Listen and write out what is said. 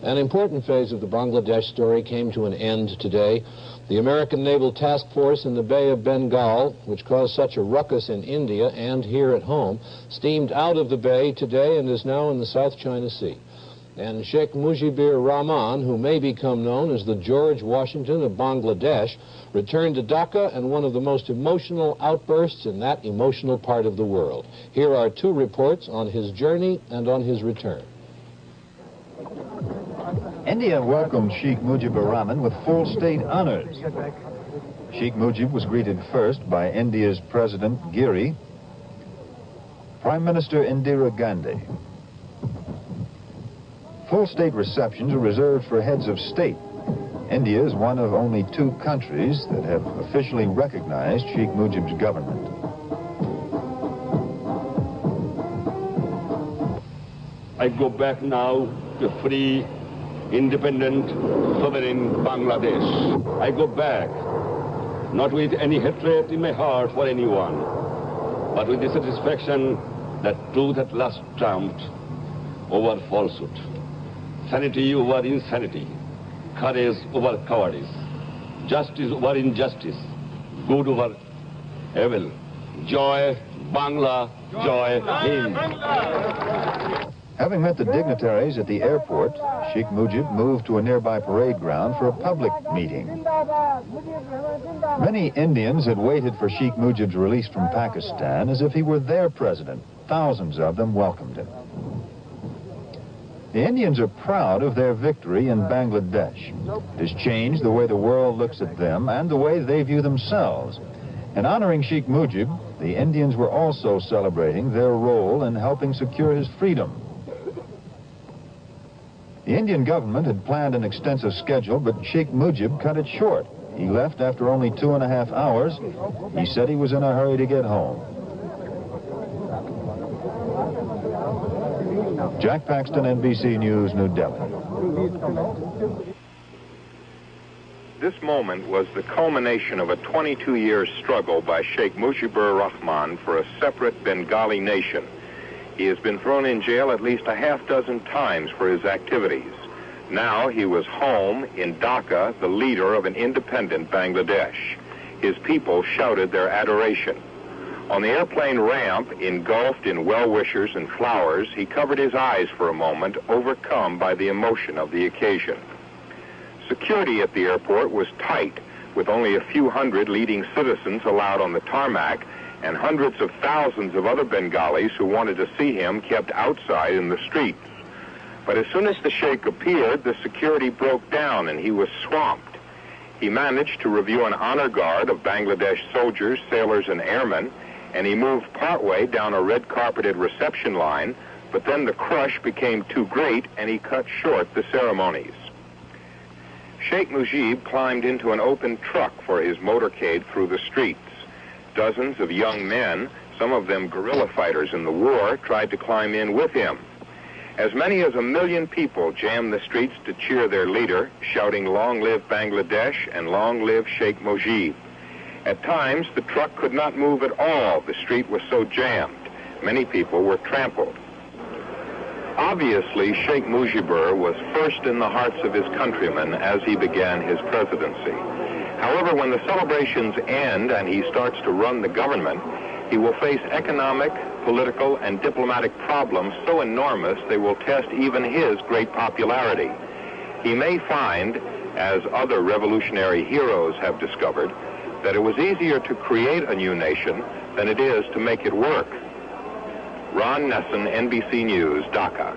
An important phase of the Bangladesh story came to an end today. The American Naval Task Force in the Bay of Bengal, which caused such a ruckus in India and here at home, steamed out of the bay today and is now in the South China Sea. And Sheikh Mujibur Rahman, who may become known as the George Washington of Bangladesh, returned to Dhaka and one of the most emotional outbursts in that emotional part of the world. Here are two reports on his journey and on his return. India welcomed Sheikh Mujibur Rahman with full state honors. Sheikh Mujib was greeted first by India's President Giri, Prime Minister Indira Gandhi. Full state receptions are reserved for heads of state. India is one of only 2 countries that have officially recognized Sheikh Mujib's government. I go back now to free, independent, sovereign Bangladesh. I go back, not with any hatred in my heart for anyone, but with the satisfaction that truth at last triumphed over falsehood, sanity over insanity, courage over cowardice, justice over injustice, good over evil. Joy, Bangla, joy, Hind. Having met the dignitaries at the airport, Sheikh Mujib moved to a nearby parade ground for a public meeting. Many Indians had waited for Sheikh Mujib's release from Pakistan as if he were their president. Thousands of them welcomed him. The Indians are proud of their victory in Bangladesh. It has changed the way the world looks at them and the way they view themselves. In honoring Sheikh Mujib, the Indians were also celebrating their role in helping secure his freedom. The Indian government had planned an extensive schedule, but Sheikh Mujib cut it short. He left after only 2.5 hours. He said he was in a hurry to get home. Jack Paxton, NBC News, New Delhi. This moment was the culmination of a 22-year struggle by Sheikh Mujibur Rahman for a separate Bengali nation. He has been thrown in jail at least a half-dozen times for his activities. Now he was home in Dhaka, the leader of an independent Bangladesh. His people shouted their adoration. On the airplane ramp, engulfed in well-wishers and flowers, he covered his eyes for a moment, overcome by the emotion of the occasion. Security at the airport was tight, with only a few hundred leading citizens allowed on the tarmac, and hundreds of thousands of other Bengalis who wanted to see him kept outside in the streets. But as soon as the Sheikh appeared, the security broke down and he was swamped. He managed to review an honor guard of Bangladesh soldiers, sailors, and airmen, and he moved partway down a red-carpeted reception line, but then the crush became too great and he cut short the ceremonies. Sheikh Mujib climbed into an open truck for his motorcade through the streets. Dozens of young men, some of them guerrilla fighters in the war, tried to climb in with him. As many as 1 million people jammed the streets to cheer their leader, shouting, "Long live Bangladesh" and "Long live Sheikh Mujib." At times, the truck could not move at all. The street was so jammed. Many people were trampled. Obviously, Sheikh Mujibur was first in the hearts of his countrymen as he began his presidency. However, when the celebrations end and he starts to run the government, he will face economic, political, and diplomatic problems so enormous they will test even his great popularity. He may find, as other revolutionary heroes have discovered, that it was easier to create a new nation than it is to make it work. Ron Nesson, NBC News, Dhaka.